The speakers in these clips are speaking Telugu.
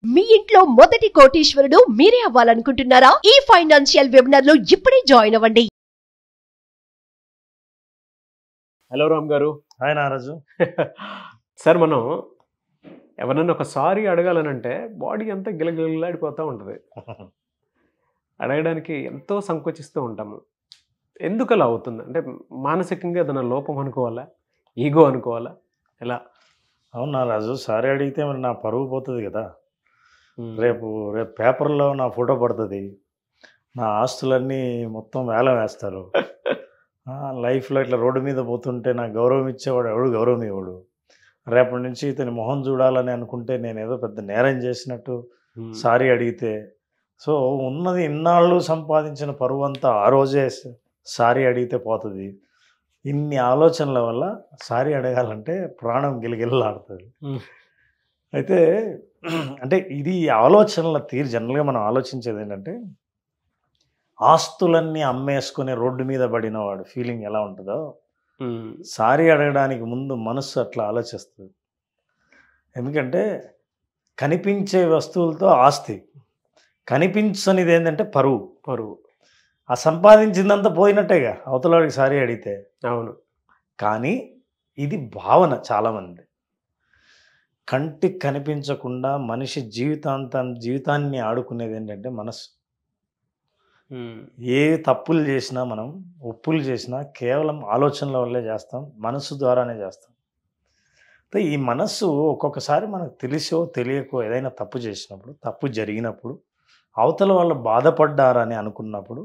మీ ఇంట్లో మొదటి కోటీశ్వరుడు మీరే అవ్వాలనుకుంటున్నారా? ఈ ఫైనాన్షియల్ వెబినార్ లో ఇప్పుడే జాయిన్ అవ్వండి. హలో రామ్ గారు. హాయ్ నారాజు. సార్, మనం ఎవరన్నా ఒక సారీ అడగాలనంటే బాడీ అంతా గిలగిలాడిపోతూ ఉంటుంది. అడగడానికి ఎంతో సంకోచిస్తూ ఉంటాము. ఎందుకు అలా అవుతుంది? అంటే మానసికంగా ఏదైనా లోపం అనుకోవాలా, ఈగో అనుకోవాలా, ఎలా? అవును నారాజు, సారీ అడిగితే మరి నా పరువు పోతుంది కదా. రేపు పేపర్లో నా ఫోటో పడుతుంది, నా ఆస్తులన్నీ మొత్తం వేలం వేస్తారు. లైఫ్లో ఇట్లా రోడ్డు మీద పోతుంటే నాకు గౌరవం ఇచ్చేవాడు ఎవడు గౌరవం ఇవ్వడు. రేపటి నుంచి ఇతని మొహం చూడాలని అనుకుంటే నేను ఏదో పెద్ద నేరం చేసినట్టు సారీ అడిగితే, సో ఉన్నది ఇన్నాళ్ళు సంపాదించిన పరువు అంతా ఆ రోజే సారీ అడిగితే పోతుంది. ఇన్ని ఆలోచనల వల్ల సారీ అడగాలంటే ప్రాణం గిలగిల్లాడుతుంది. అయితే అంటే ఇది ఆలోచనల తీరు. జనరల్గా మనం ఆలోచించేది ఏంటంటే, ఆస్తులన్నీ అమ్మేసుకుని రోడ్డు మీద పడిన వాడు ఫీలింగ్ ఎలా ఉంటుందో సారీ అడగడానికి ముందు మనస్సు అట్లా ఆలోచిస్తుంది. ఎందుకంటే కనిపించే వస్తువులతో ఆస్తి, కనిపించనిది ఏంటంటే పరువు. ఆ సంపాదించిందంతా పోయినట్టేగా అవతలవాడికి సారీ అడిగితే. అవును. కానీ ఇది భావన. చాలామంది కంటికి కనిపించకుండా మనిషి జీవితాన్ని ఆడుకునేది ఏంటంటే మనస్సు. ఏ తప్పులు చేసినా, మనం ఒప్పులు చేసినా కేవలం ఆలోచనల వల్లే చేస్తాం, మనస్సు ద్వారానే చేస్తాం. అయితే ఈ మనస్సు ఒక్కొక్కసారి మనకు తెలిసో తెలియకో ఏదైనా తప్పు చేసినప్పుడు, తప్పు జరిగినప్పుడు, అవతల వాళ్ళు బాధపడ్డారని అనుకున్నప్పుడు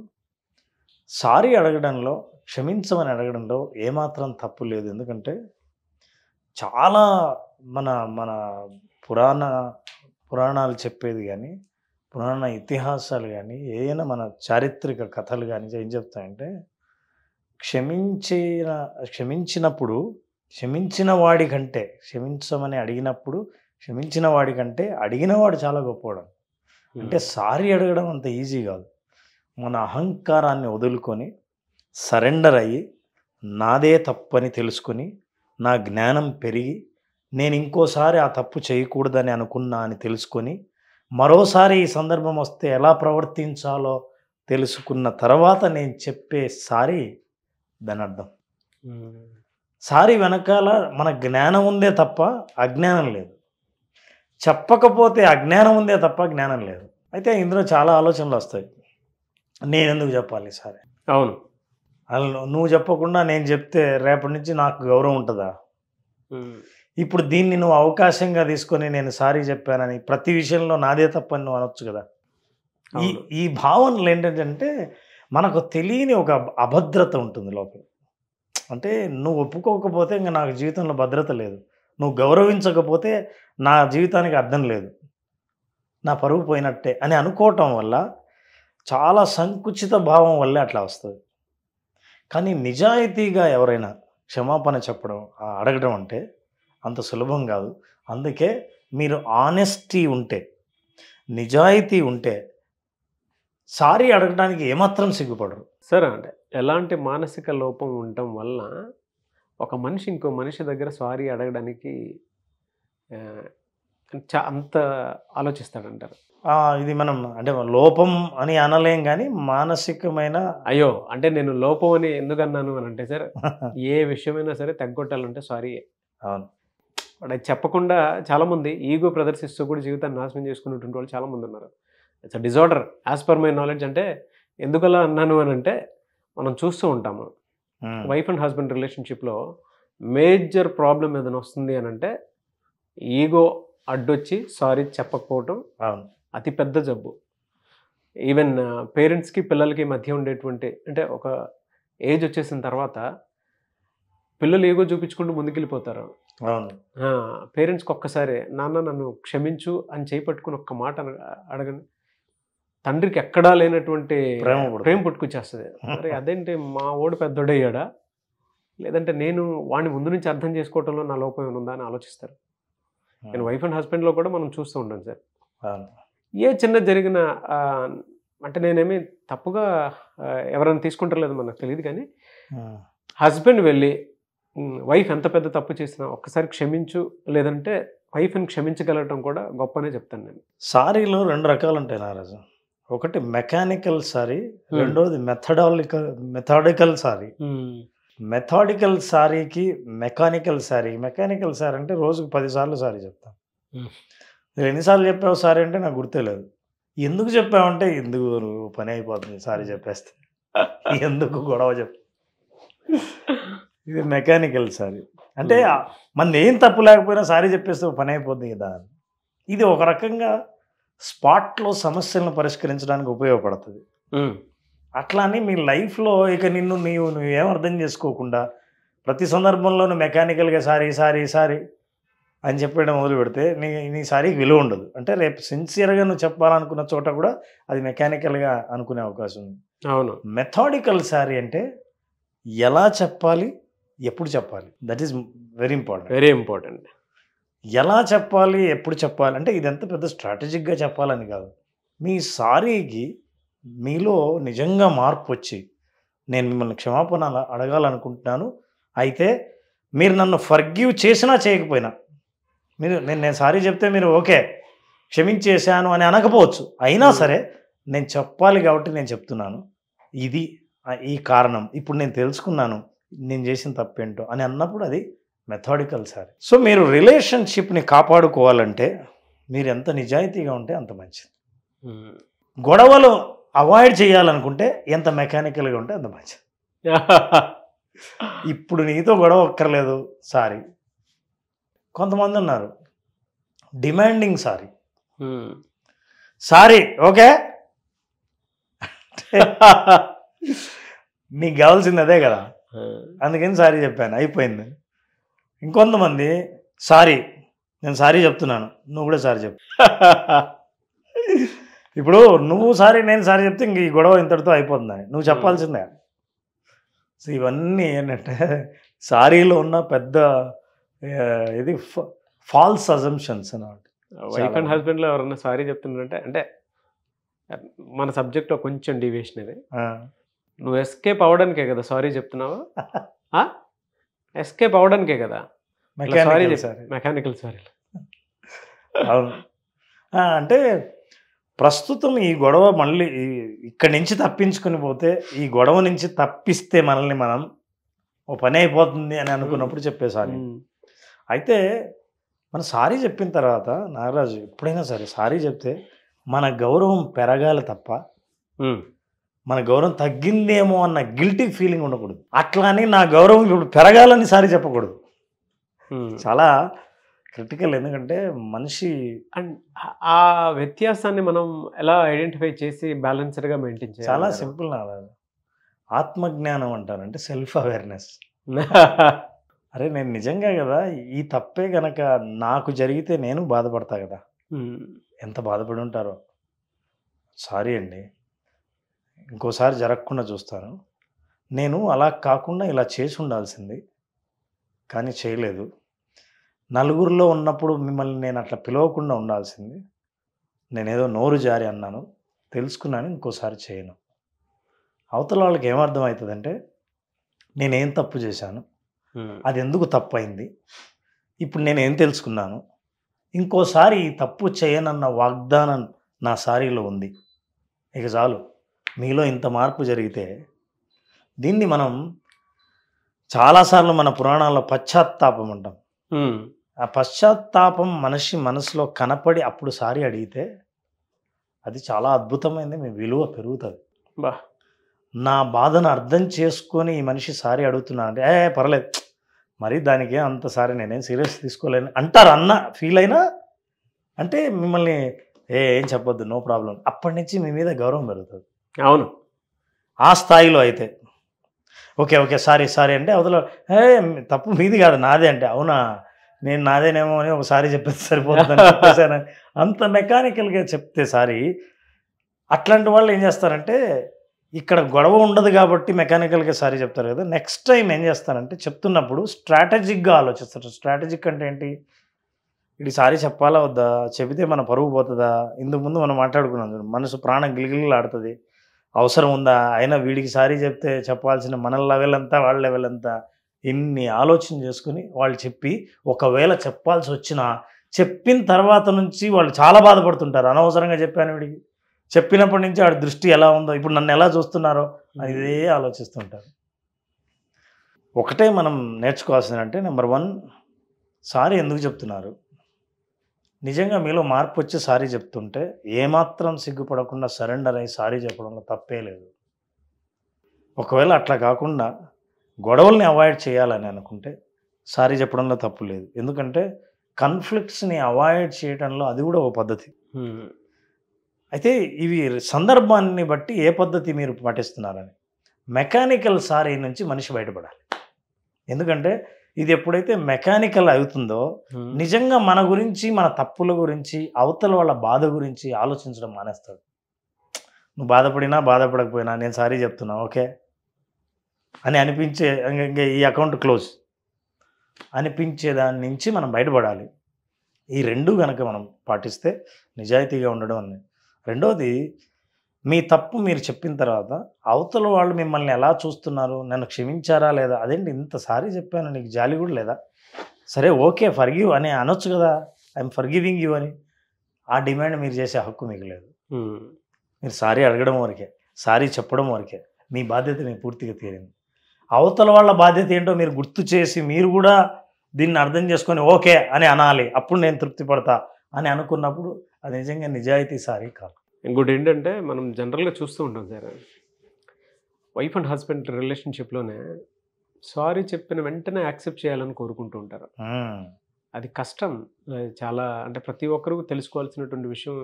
సారీ అడగడంలో, క్షమించమని అడగడంలో ఏమాత్రం తప్పు లేదు. ఎందుకంటే చాలా మన మన పురాణాలు చెప్పేది కానీ, పురాణ ఇతిహాసాలు కానీ, ఏదైనా మన చారిత్రక కథలు కానీ ఏం చెప్తాయంటే, క్షమించినప్పుడు క్షమించిన వాడి కంటే, క్షమించమని అడిగినప్పుడు క్షమించిన వాడి కంటే అడిగినవాడు చాలా గొప్పవాడు. అంటే సారీ అడగడం అంత ఈజీ కాదు. మన అహంకారాన్ని వదులుకొని సరెండర్ అయ్యి, నాదే తప్పని తెలుసుకొని, నా జ్ఞానం పెరిగి, నేను ఇంకోసారి ఆ తప్పు చేయకూడదని అనుకున్నా అని తెలుసుకొని, మరోసారి ఈ సందర్భం వస్తే ఎలా ప్రవర్తించాలో తెలుసుకున్న తర్వాత నేను చెప్పే సారీ దాని అర్థం. సారీ వెనకాల మన జ్ఞానం ఉందే తప్ప అజ్ఞానం లేదు. చెప్పకపోతే అజ్ఞానం ఉందే తప్ప జ్ఞానం లేదు. అయితే ఇందులో చాలా ఆలోచనలు వస్తాయి. నేను ఎందుకు చెప్పాలి సారీ? అవును. అసలు నువ్వు చెప్పకుండా నేను చెప్తే రేపటి నుంచి నాకు గౌరవం ఉంటుందా? ఇప్పుడు దీన్ని నువ్వు అవకాశంగా తీసుకొని నేను సారీ చెప్పానని ప్రతి విషయంలో నాదే తప్పని నువ్వు అనొచ్చు కదా. ఈ భావనలు ఏంటంటే మనకు తెలియని ఒక అభద్రత ఉంటుంది లోపల. అంటే నువ్వు ఒప్పుకోకపోతే ఇంకా నాకు జీవితంలో భద్రత లేదు, నువ్వు గౌరవించకపోతే నా జీవితానికి అర్థం లేదు, నా పరువు పోయినట్టే అని అనుకోవటం వల్ల, చాలా సంకుచిత భావం వల్లే అట్లా వస్తుంది. కానీ నిజాయితీగా ఎవరైనా క్షమాపణ చెప్పడం, అడగడం అంటే అంత సులభం కాదు. అందుకే మీరు ఆనెస్టీ ఉంటే, నిజాయితీ ఉంటే సారీ అడగడానికి ఏమాత్రం సిగ్గుపడరు. సరే, అంటే ఎలాంటి మానసిక లోపం ఉండటం వల్ల ఒక మనిషి ఇంకో మనిషి దగ్గర సారీ అడగడానికి అంత ఆలోచిస్తాడంటారు? ఇది మనం అంటే లోపం అని అనలేం, కానీ మానసికమైన అయ్యో అంటే నేను లోపం అని ఎందుకు అన్నాను అని అంటే, సార్ ఏ విషయమైనా సరే తగ్గొట్టాలంటే సారీ. అవును. అది చెప్పకుండా చాలామంది ఈగో ప్రదర్శిస్తూ కూడా జీవితాన్ని నాశనం చేసుకునేటువంటి వాళ్ళు చాలామంది ఉన్నారు. It's a disorder as per my knowledge. అంటే ఎందుకలా అన్నాను అని అంటే, మనం చూస్తూ ఉంటాము వైఫ్ అండ్ హస్బెండ్ రిలేషన్షిప్లో మేజర్ ప్రాబ్లం ఏదైనా వస్తుంది అని అంటే, ఈగో అడ్డొచ్చి సారీ చెప్పకపోవటం అతి పెద్ద జబ్బు. ఈవెన్ పేరెంట్స్కి పిల్లలకి మధ్య ఉండేటువంటి, అంటే ఒక ఏజ్ వచ్చేసిన తర్వాత పిల్లలు ఈగో చూపించుకుంటూ ముందుకెళ్ళిపోతారు. పేరెంట్స్కి ఒక్కసారి నాన్న నన్ను క్షమించు అని చేపట్టుకుని ఒక్క మాట అడగండి, తండ్రికి ఎక్కడా లేనటువంటి ప్రేమ పుట్టుకొచ్చేస్తుంది. మరి అదేంటి మా ఓడు పెద్దోడయ్యాడా, లేదంటే నేను వాడిని ముందు నుంచి అర్థం చేసుకోవటంలో నా లోపం ఏమైనా ఉందా అని ఆలోచిస్తారు. నేను వైఫ్ అండ్ హస్బెండ్లో కూడా మనం చూస్తూ ఉంటాం సార్. ఏ చిన్న జరిగిన అంటే నేనేమి తప్పుగా ఎవరైనా తీసుకుంటారు లేదు మనకు తెలియదు, కానీ హస్బెండ్ వెళ్ళి వైఫ్ ఎంత పెద్ద తప్పు చేసినా ఒక్కసారి క్షమించు, లేదంటే వైఫ్ని క్షమించగలగటం కూడా గొప్పనే చెప్తాను నేను. సారీలో 2 రకాలు ఉంటాయి నారాజు. ఒకటి మెకానికల్ సారీ, రెండోది మెథాడికల్ సారీ. మెథాడికల్ సారీకి మెకానికల్ సారీ అంటే రోజుకు 10 సార్లు సారీ చెప్తాను. నువ్వు ఎన్నిసార్లు చెప్పావు సారీ అంటే నాకు గుర్తే లేదు. ఎందుకు చెప్పావంటే ఎందుకు పని అయిపోతుంది సారీ చెప్పేస్తే, ఎందుకు గొడవ చెప్పు. ఇది మెకానికల్ సారీ అంటే మన ఏం తప్పు లేకపోయినా సారీ చెప్పేస్తే పని అయిపోతుంది కదా. ఇది ఒక రకంగా స్పాట్లో సమస్యలను పరిష్కరించడానికి ఉపయోగపడుతుంది. అట్లా అని మీ లైఫ్లో ఇక నువ్వేం అర్థం చేసుకోకుండా ప్రతి సందర్భంలోనూ మెకానికల్గా సారీ అని చెప్పడం మొదలు పెడితే నీ సారీకి విలువ ఉండదు. అంటే రేపు సిన్సియర్గా నువ్వు చెప్పాలనుకున్న చోట కూడా అది మెకానికల్గా అనుకునే అవకాశం ఉంది. అవును. మెథాడికల్ సారీ అంటే ఎలా చెప్పాలి, ఎప్పుడు చెప్పాలి, దట్ ఈస్ వెరీ ఇంపార్టెంట్. ఎలా చెప్పాలి, ఎప్పుడు చెప్పాలి అంటే ఇదంతా పెద్ద స్ట్రాటజిక్గా చెప్పాలని కాదు. మీ సారీకి మీలో నిజంగా మార్పు వచ్చి నేను మిమ్మల్ని క్షమాపణ అడగాలనుకుంటున్నాను, అయితే మీరు నన్ను ఫర్గివ్ చేసినా చేయకపోయినా నేను సారీ చెప్తే మీరు ఓకే క్షమించేశాను అని అనకపోవచ్చు, అయినా సరే నేను చెప్పాలి కాబట్టి నేను చెప్తున్నాను, ఇది ఈ కారణం, ఇప్పుడు నేను తెలుసుకున్నాను నేను చేసిన తప్పేంటో అని అన్నప్పుడు అది మెథాడికల్ సారీ. సో మీరు రిలేషన్షిప్ని కాపాడుకోవాలంటే మీరు ఎంత నిజాయితీగా ఉంటే అంత మంచిది. గొడవలు అవాయిడ్ చేయాలనుకుంటే ఎంత మెకానికల్గా ఉంటే అంత మంచిది. ఇప్పుడు నీతో గొడవ ఒక్కర్లేదు సారీ. కొంతమంది ఉన్నారు డిమాండింగ్ సారీ ఓకే నీకు కావాల్సింది అదే కదా, అందుకని సారీ చెప్పాను అయిపోయింది. ఇంకొంతమంది నేను సారీ చెప్తున్నాను, నువ్వు కూడా సారీ చెప్పు. ఇప్పుడు నువ్వు సారీ నేను సారీ చెప్తే ఇంక ఈ గొడవ ఇంతటితో అయిపోతుందని నువ్వు చెప్పాల్సిందే. సో ఇవన్నీ ఏంటంటే సారీలో ఉన్న పెద్ద ఇది ఫాల్స్ అజంప్షన్స్ అన్నమాట. వైఫ్ అండ్ హస్బెండ్లో ఎవరన్నా సారీ చెప్తున్నారంటే అంటే మన సబ్జెక్ట్ కొంచెం డివియేషన్ ఇది. నువ్వు ఎస్కేప్ అవ్వడానికే కదా సారీ చెప్తున్నావా? ఎస్కేప్ అవ్వడానికే కదా మెకానికల్ సారీ. అవును. అంటే ప్రస్తుతం ఈ గొడవ మళ్ళీ ఇక్కడి నుంచి తప్పించుకుని పోతే, ఈ గొడవ నుంచి తప్పిస్తే మనల్ని మనం ఓ పని అయిపోతుంది అని అనుకున్నప్పుడు చెప్పేసారి. అయితే మన సారీ చెప్పిన తర్వాత నాగరాజు ఎప్పుడైనా సరే సారీ చెప్తే మన గౌరవం పెరగాలి తప్ప మన గౌరవం తగ్గిందేమో అన్న గిల్టీ ఫీలింగ్ ఉండకూడదు. అట్లా అని నా గౌరవం ఇప్పుడు పెరగాలని సారీ చెప్పకూడదు. చాలా క్రిటికల్. ఎందుకంటే మనిషి అండ్ ఆ వ్యత్యాసాన్ని మనం ఎలా ఐడెంటిఫై చేసి బ్యాలెన్స్డ్గా మెయింటైన్ చేయాలి? చాలా సింపుల్ నాగరాజు. ఆత్మజ్ఞానం అంటారంటే సెల్ఫ్ అవేర్నెస్. అరే నేను నిజంగా కదా ఈ తప్పే గనక నాకు జరిగితే నేను బాధపడతా కదా, ఎంత బాధపడి ఉంటారో. సారీ అండి, ఇంకోసారి జరగకుండా చూస్తాను. నేను అలా కాకుండా ఇలా చేసి ఉండాల్సింది కానీ చేయలేదు. నలుగురిలో ఉన్నప్పుడు మిమ్మల్ని నేను అట్లా పిలవకుండా ఉండాల్సింది. నేనేదో నోరు జారి అన్నాను, తెలుసుకున్నాను, ఇంకోసారి చేయను. అవతల వాళ్ళకి ఏమర్థమవుతుందంటే నేనేం తప్పు చేశాను, అది ఎందుకు తప్పు అయింది, ఇప్పుడు నేనేం తెలుసుకున్నాను, ఇంకోసారి ఈ తప్పు చేయనన్న వాగ్దానం నా సారీలో ఉంది, ఇక చాలు. మీలో ఇంత మార్పు జరిగితే దీన్ని మనం చాలాసార్లు మన పురాణాల్లో పశ్చాత్తాపం అంటాం. ఆ పశ్చాత్తాపం మనిషి మనసులో కనపడి అప్పుడు సారీ అడిగితే అది చాలా అద్భుతమైనది, మీ విలువ పెరుగుతుంది. నా బాధను అర్థం చేసుకొని ఈ మనిషి సారీ అడుగుతున్నా అంటే పర్లేదు, మరి దానికి అంత సారీ నేనేం సీరియస్ తీసుకోలేను అంటారు. అన్న ఫీల్ అయినా అంటే మిమ్మల్ని ఏం చెప్పొద్దు, నో ప్రాబ్లం, అప్పటి నుంచి మీ మీద గౌరవం పెరుగుతుంది. అవును. ఆ స్థాయిలో అయితే ఓకే ఓకే సారీ అంటే అవతల తప్పు మీది కాదు నాదే అంటే, అవునా నేను నాదేనేమో అని ఒకసారి చెప్పేది సరిపోతుందని చెప్పేసాను. అంత మెకానికల్గా చెప్తే సారీ. అట్లాంటి వాళ్ళు ఏం చేస్తారంటే ఇక్కడ గొడవ ఉండదు కాబట్టి మెకానికల్గా సారీ చెప్తారు కదా, నెక్స్ట్ టైం ఏం చేస్తారంటే చెప్తున్నప్పుడు స్ట్రాటజిక్గా ఆలోచిస్తారు. స్ట్రాటజిక్ అంటే ఏంటి, ఇది సారీ చెప్పాలా వద్దా, చెబితే మన పరువు పోతుందా, ఇందుకు ముందు మనం మాట్లాడుకున్నాం చూడు, మనసు ప్రాణం గిలిగిలాడుతుంది, అవసరం ఉందా, అయినా వీడికి సారీ చెప్తే చెప్పాల్సిన మన లెవెల్ అంతా వాళ్ళ లెవెల్ అంతా, ఇన్ని ఆలోచన చేసుకుని వాళ్ళు చెప్పి ఒకవేళ చెప్పాల్సి వచ్చినా చెప్పిన తర్వాత నుంచి వాళ్ళు చాలా బాధపడుతుంటారు. అనవసరంగా చెప్పాను వీడికి, చెప్పినప్పటి నుంచి వాడి దృష్టి ఎలా ఉందో, ఇప్పుడు నన్ను ఎలా చూస్తున్నారో అని ఇదే ఆలోచిస్తుంటారు. ఒకటే మనం నేర్చుకోవాల్సింది అంటే, నెంబర్ 1, సారీ ఎందుకు చెప్తున్నారు? నిజంగా మీలో మార్పు వచ్చి సారీ చెప్తుంటే ఏమాత్రం సిగ్గుపడకుండా సరెండర్ అయ్యి సారీ చెప్పడంలో తప్పే లేదు. ఒకవేళ అట్లా కాకుండా గొడవల్ని అవాయిడ్ చేయాలని అనుకుంటే సారీ చెప్పడంలో తప్పు లేదు. ఎందుకంటే కాన్ఫ్లిక్ట్స్ని అవాయిడ్ చేయడంలో అది కూడా ఒక పద్ధతి. అయితే ఇవి సందర్భాన్ని బట్టి ఏ పద్ధతి మీరు పాటిస్తున్నారని. మెకానికల్ సారీ నుంచి మనిషి బయటపడాలి. ఎందుకంటే ఇది ఎప్పుడైతే మెకానికల్ అవుతుందో నిజంగా మన గురించి, మన తప్పుల గురించి, అవతల వాళ్ళ బాధ గురించి ఆలోచించడం మానేస్తాడు. నువ్వు బాధపడినా బాధపడకపోయినా నేను సారీ చెప్తున్నా ఓకే అని అనిపించే, ఇంకా ఈ అకౌంట్ క్లోజ్ అనిపించే దాని నుంచి మనం బయటపడాలి. ఈ రెండు కనుక మనం పాటిస్తే నిజాయితీగా ఉండడం అని. రెండోది, మీ తప్పు మీరు చెప్పిన తర్వాత అవతల వాళ్ళు మిమ్మల్ని ఎలా చూస్తున్నారు, నన్ను క్షమించారా లేదా, అదేంటి ఇంత సారీ చెప్పాను నీకు జాలి కూడా లేదా, సరే ఓకే ఫర్గివ్ అని అనొచ్చు కదా, ఐఎమ్ ఫర్గివింగ్ యూ అని. ఆ డిమాండ్ మీరు చేసే హక్కు మీకు లేదు. మీరు సారీ అడగడం వరకే, సారీ చెప్పడం వరకే. మీ బాధ్యత మీకు పూర్తిగా తీరింది. అవతల వాళ్ళ బాధ్యత ఏంటో మీరు గుర్తు చేసి మీరు కూడా దీన్ని అర్థం చేసుకొని ఓకే అని అనాలి. అప్పుడు నేను తృప్తి పడతా అని అనుకున్నప్పుడు అది నిజంగా నిజాయితీ సారీ కాదు. ఇంకోటి ఏంటంటే, మనం జనరల్గా చూస్తూ ఉంటాం సార్, వైఫ్ అండ్ హస్బెండ్ రిలేషన్షిప్లోనే సారీ చెప్పిన వెంటనే యాక్సెప్ట్ చేయాలని కోరుకుంటూ ఉంటారు. అది కష్టం. చాలా అంటే ప్రతి ఒక్కరూ తెలుసుకోవాల్సినటువంటి విషయం.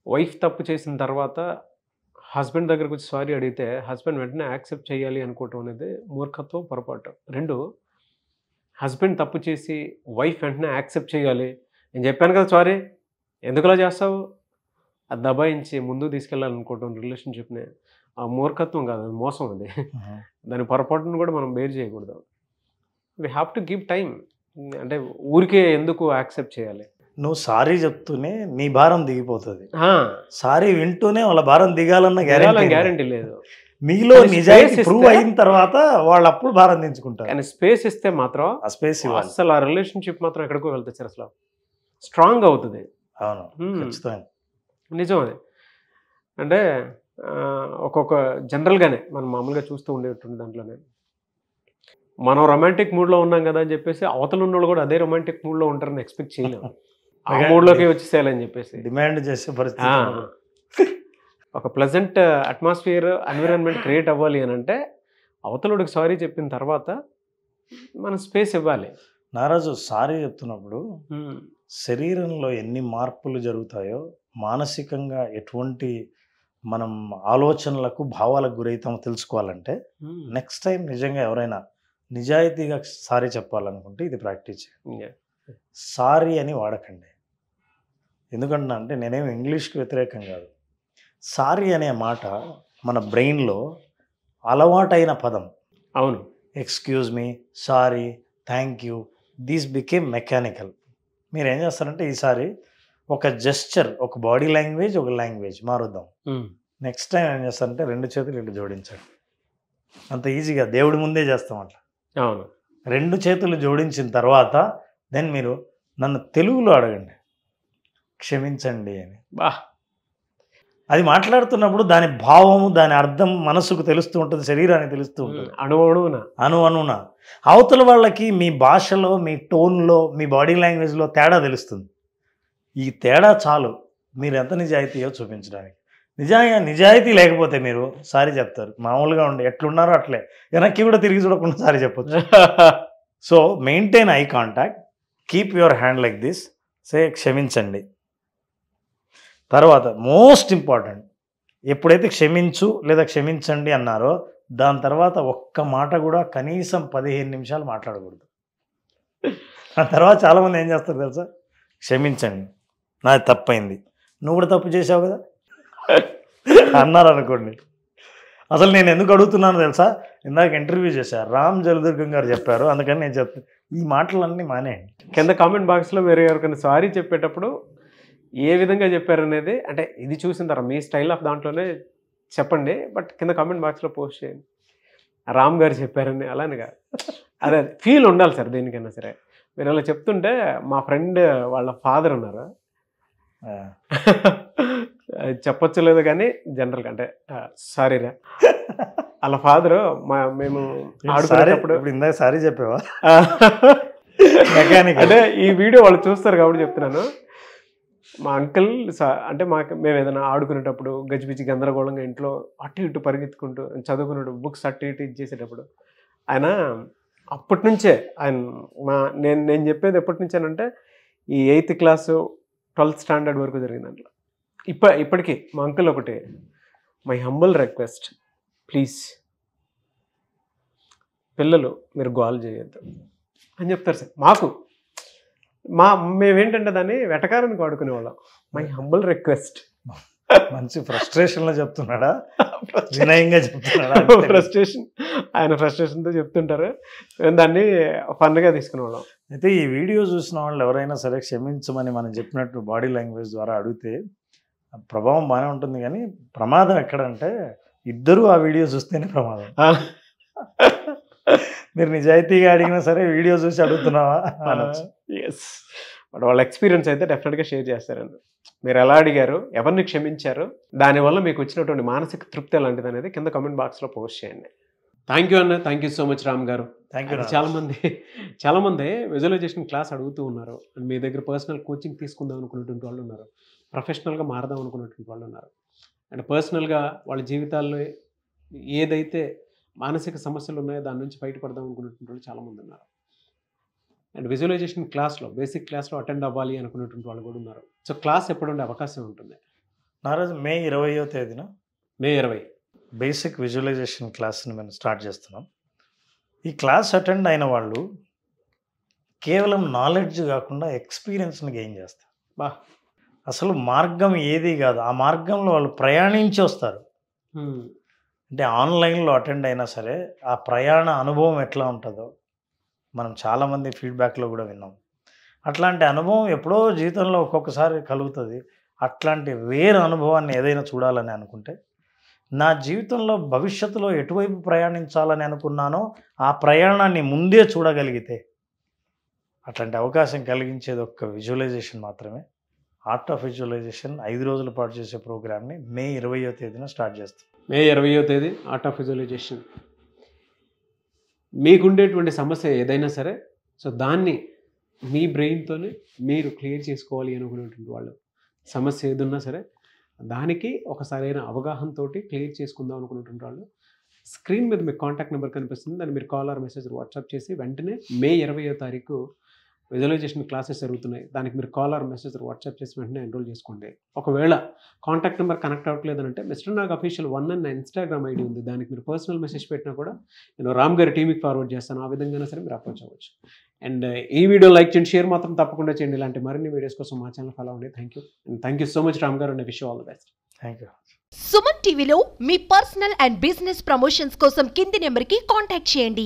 వైఫ్ తప్పు చేసిన తర్వాత హస్బెండ్ దగ్గరకు వచ్చి సారీ అడిగితే హస్బెండ్ వెంటనే యాక్సెప్ట్ చేయాలి అనుకోవటం అనేది మూర్ఖత్వం, పొరపాటు. 2, హస్బెండ్ తప్పు చేసి వైఫ్ వెంటనే యాక్సెప్ట్ చేయాలి, నేను చెప్పాను కదా సారీ ఎందుకులా చేస్తావు, అది దబాయించి ముందుకు తీసుకెళ్ళాలనుకోవటం రిలేషన్షిప్ని, ఆ మూర్ఖత్వం కాదు, అది మోసం. అది దాని పొరపాటును కూడా మనం బేర్ చేయకూడదు. We have to give time. అంటే ఊరికే ఎందుకు యాక్సెప్ట్ చేయాలి? నువ్వు సారీ చెప్తూనే నీ భారం దిగిపోతుంది. సారీ వింటూనే వాళ్ళ భారం దిగాలన్న గ్యారంటీ లేదు. మీలో నిజాయితీ ప్రూవ్ అయిన తర్వాత వాళ్ళు అప్పుడు భారం దించుకుంటారు. కానీ స్పేస్ ఇస్తే మాత్రం ఆ స్పేస్ అసలు ఆ రిలేషన్షిప్ మాత్రం ఎక్కడికో వెళ్తుంది సార్, అసలు స్ట్రాంగ్ అవుతుంది. అవును, ఖచ్చితంగా నిజం అది. అంటే ఒక్కొక్క జనరల్గానే మనం మామూలుగా చూస్తూ ఉండేటువంటి దాంట్లోనే మనం రొమాంటిక్ మూడ్లో ఉన్నాం కదా అని చెప్పేసి అవతల ఉన్న వాళ్ళు కూడా అదే రొమాంటిక్ మూడ్లో ఉంటారని ఎక్స్పెక్ట్ చేయలేము. ఆ మూడ్లోకి వచ్చేసేయాలని చెప్పేసి డిమాండ్ చేసే పరిస్థితి. ఒక ప్లెజెంట్ అట్మాస్ఫియర్, ఎన్విరాన్మెంట్ క్రియేట్ అవ్వాలి అని అంటే అవతలుడికి సారీ చెప్పిన తర్వాత మనం స్పేస్ ఇవ్వాలి. నారాజు, సారీ చెప్తున్నప్పుడు శరీరంలో ఎన్ని మార్పులు జరుగుతాయో, మానసికంగా ఎటువంటి మనం ఆలోచనలకు, భావాలకు గురవుతామో తెలుసుకోవాలంటే నెక్స్ట్ టైం నిజంగా ఎవరైనా నిజాయితీగా సారీ చెప్పాలనుకుంటే ఇది ప్రాక్టీస్ చేయండి. సారీ అని వాడకండి. ఎందుకంటే అంటే నేనేమి ఇంగ్లీష్కి వ్యతిరేకం కాదు. సారీ అనే మాట మన బ్రెయిన్లో అలవాటైన పదం. అవును. Excuse me, sorry, thank you, these became mechanical. మీరు ఏం చేస్తారంటే ఈసారి ఒక జెస్చర్, ఒక బాడీ లాంగ్వేజ్, ఒక లాంగ్వేజ్ మారుద్దాం. నెక్స్ట్ టైం ఏం చేస్తారంటే 2 చేతులు ఇట్లా జోడించండి. అంత ఈజీగా దేవుడి ముందే చేస్తాం అట్లా. అవును. 2 చేతులు జోడించిన తర్వాత దెన్ మీరు నన్ను తెలుగులో అడగండి, క్షమించండి అని. అది మాట్లాడుతున్నప్పుడు దాని భావము, దాని అర్థం మనసుకు తెలుస్తూ ఉంటుంది, శరీరానికి తెలుస్తూ ఉంటుంది, అణువున. అవతల వాళ్ళకి మీ భాషలో, మీ టోన్లో, మీ బాడీ లాంగ్వేజ్లో తేడా తెలుస్తుంది. ఈ తేడా చాలు మీరు ఎంత నిజాయితీయో చూపించడానికి. నిజాయితీ లేకపోతే మీరు సారీ చెప్తారు, మామూలుగా ఉండి ఎట్లున్నారో అట్లే వెనక్కి కూడా తిరిగి చూడకుండా సారీ చెప్పొచ్చు. So maintain eye contact, keep your hand like this, say క్షమించండి. తర్వాత మోస్ట్ ఇంపార్టెంట్, ఎప్పుడైతే క్షమించు లేదా క్షమించండి అన్నారో దాని తర్వాత ఒక్క మాట కూడా కనీసం 15 నిమిషాలు మాట్లాడకూడదు. ఆ తర్వాత చాలామంది ఏం చేస్తారు తెలుసా, క్షమించండి, నాది తప్పైంది, నువ్వు కూడా తప్పు చేసావు కదా అన్నారు అనుకోండి. అసలు నేను ఎందుకు అడుగుతున్నాను తెలుసా, ఇందాక ఇంటర్వ్యూ చేశారు, రామ్ జలదుర్గం గారు చెప్పారు, అందుకని నేను చెప్తాను. ఈ మాటలన్నీ మానేయండి. కింద కామెంట్ బాక్స్లో మీరు ఎవరికైనా సారీ చెప్పేటప్పుడు ఏ విధంగా చెప్పారనేది, అంటే ఇది చూసిన తర్వాత మీ స్టైల్ ఆఫ్ దాంట్లోనే చెప్పండి, బట్ కింద కామెంట్ బాక్స్లో పోస్ట్ చేయండి. రామ్ గారు చెప్పారని అలానే కాదు, అదే ఫీల్ ఉండాలి సార్ దేనికైనా సరే. మీరు అలా చెప్తుంటే మా ఫ్రెండ్ వాళ్ళ ఫాదర్ ఉన్నారు, చెప్పొచ్చు లేదు కానీ జనరల్గా అంటే సారీరా, వాళ్ళ ఫాదరు మేము ఆడుకునేటప్పుడు ఇందాక సారీ చెప్పావా అంటే ఈ వీడియో వాళ్ళు చూస్తారు కాబట్టి చెప్తున్నాను. మా అంకుల్ అంటే మేము ఏదైనా ఆడుకునేటప్పుడు గజిబిజి గందరగోళంగా ఇంట్లో అటు ఇటు పరిగెత్తుకుంటూ చదువుకునేటప్పుడు బుక్స్ అటు ఇటు ఇచ్చేసేటప్పుడు ఆయన అప్పటి నుంచే నేను చెప్పేది ఎప్పటి నుంచేనంటే ఈ 8th క్లాసు 12th స్టాండర్డ్ వరకు జరిగింది అట్లా. ఇప్పటికీ మా అంకుల్ ఒకటి, మై హంబుల్ రిక్వెస్ట్, ప్లీజ్ పిల్లలు మీరు గోల్ చేయొద్దు అని చెప్తారు సార్. మేమేంటంటే దాన్ని వెటకారానికి వాడుకునేవాళ్ళం. My humble request. మంచి ఫ్రస్ట్రేషన్లో చెప్తున్నాడా, వినయంగా చెప్తున్నాడా? ఆయన ఫ్రస్ట్రేషన్తో చెప్తుంటారు, మేము దాన్ని ఫన్గా తీసుకునేవాళ్ళం. అయితే ఈ వీడియో చూసిన వాళ్ళు ఎవరైనా సరే క్షమించమని మనం చెప్పినట్టు బాడీ లాంగ్వేజ్ ద్వారా అడిగితే ప్రభావం బాగానే ఉంటుంది, కానీ ప్రమాదం ఎక్కడంటే ఇద్దరు ఆ వీడియో చూస్తేనే ప్రమాదం. మీరు నిజాయితీగా అడిగినా సరే వీడియో చూసి అడుగుతున్నావా అనొచ్చు. ఎస్, బట్ వాళ్ళ ఎక్స్పీరియన్స్ అయితే డెఫినెట్గా షేర్ చేస్తారండి. మీరు ఎలా అడిగారు, ఎవరిని క్షమించారు, దానివల్ల మీకు వచ్చినటువంటి మానసిక తృప్తి ఎలాంటిది అనేది కింద కామెంట్ బాక్స్లో పోస్ట్ చేయండి. థ్యాంక్ యూ అన్న, thank you so much Ram garu. Thank you. చాలామంది విజువలైజేషన్ క్లాస్ అడుగుతూ ఉన్నారు, అండ్ మీ దగ్గర పర్సనల్ కోచింగ్ తీసుకుందాం అనుకున్నటువంటి వాళ్ళు ఉన్నారు, ప్రొఫెషనల్గా మారదాం అనుకున్నటువంటి వాళ్ళు ఉన్నారు, అండ్ పర్సనల్గా వాళ్ళ జీవితాల్లో ఏదైతే మానసిక సమస్యలు ఉన్నాయో దాని నుంచి బయటపడదాం అనుకున్నటువంటి వాళ్ళు చాలామంది ఉన్నారు. అండ్ విజువలైజేషన్ క్లాస్లో బేసిక్ క్లాస్లో అటెండ్ అవ్వాలి అనుకున్నటువంటి వాళ్ళు కూడా ఉన్నారు. సో క్లాస్ ఎప్పుడు ఉండే అవకాశం ఉంటుంది? నారాజు మే 20వ తేదీన మే 20 బేసిక్ విజువలైజేషన్ క్లాస్ని మేము స్టార్ట్ చేస్తున్నాం. ఈ క్లాస్ అటెండ్ అయిన వాళ్ళు కేవలం నాలెడ్జ్ కాకుండా ఎక్స్పీరియన్స్ని గెయిన్ చేస్తారు. అసలు మార్గం ఏది కాదు, ఆ మార్గంలో వాళ్ళు ప్రయాణించి వస్తారు. అంటే ఆన్లైన్లో అటెండ్ అయినా సరే ఆ ప్రయాణ అనుభవం ఎట్లా ఉంటుందో మనం చాలామంది ఫీడ్బ్యాక్లో కూడా విన్నాం. అట్లాంటి అనుభవం ఎప్పుడో జీవితంలో ఒక్కొక్కసారి కలుగుతుంది. అట్లాంటి వేరే అనుభవాన్ని ఏదైనా చూడాలని అనుకుంటే, నా జీవితంలో భవిష్యత్తులో ఎటువైపు ప్రయాణించాలని అనుకున్నానో ఆ ప్రయాణాన్ని ముందే చూడగలిగితే అట్లాంటి అవకాశం కలిగించేది ఒక్క విజువలైజేషన్ మాత్రమే. ఆర్ట్ ఆఫ్ విజువలైజేషన్ 5 రోజుల పాటు చేసే ప్రోగ్రామ్ని మే 20వ తేదీన స్టార్ట్ చేస్తాం. మే 20వ తేదీ ఆర్ట్ ఆఫ్ విజువలైజేషన్. మీకుండేటువంటి సమస్య ఏదైనా సరే, సో దాన్ని మీ బ్రెయిన్తోనే మీరు క్లియర్ చేసుకోవాలి అనుకునేటువంటి వాళ్ళు, సమస్య ఏదున్నా సరే దానికి ఒక సరైన అవగాహనతో క్లియర్ చేసుకుందాం అనుకునేటువంటి వాళ్ళు, స్క్రీన్ మీద మీకు కాంటాక్ట్ నెంబర్ కనిపిస్తుంది, దాన్ని మీరు కాల్ ఆర్ మెసేజ్ వాట్సాప్ చేసి వెంటనే మే 20వ తారీఖు విజువలైజేషన్ క్లాసెస్ జరుగుతున్నాయి, దానికి మీరు కాల్ ఆర్ మెసేజ్ వాట్సాప్ చేసి వెంటనే ఎన్రోల్ చేసుకోండి. ఒకవేళ కాంటాక్ట్ నెంబర్ కనెక్ట్ అవ్వట్లేదంటే మిస్టర్ నాగ్ అఫీషియల్ 1 అన్న ఇన్స్టాగ్రామ్ ఐడి ఉంది, దానికి మీరు పర్సనల్ మెసేజ్ పెట్టినా కూడా నేను రామ్ గారి టీవీకి ఫార్వర్డ్ చేస్తాను, ఆ విధంగా సరే మీరు అప్రోచ్ అవ్వచ్చు. అండ్ ఈ వీడియో లైక్ చేయండి, షేర్ మాత్రం తప్పకుండా చేయండి. ఇలాంటి మరిన్ని వీడియోస్ కోసం మా ఛానల్ ఫాలో అవ్వండి. Thank you and thank you so much Ram garu, and wish all the best. Thank you. Suman టీవీలో మీ పర్సనల్ అండ్ బిజినెస్ ప్రమోషన్స్ కోసం కింది నెంబర్కి కాంటాక్ట్ చేయండి.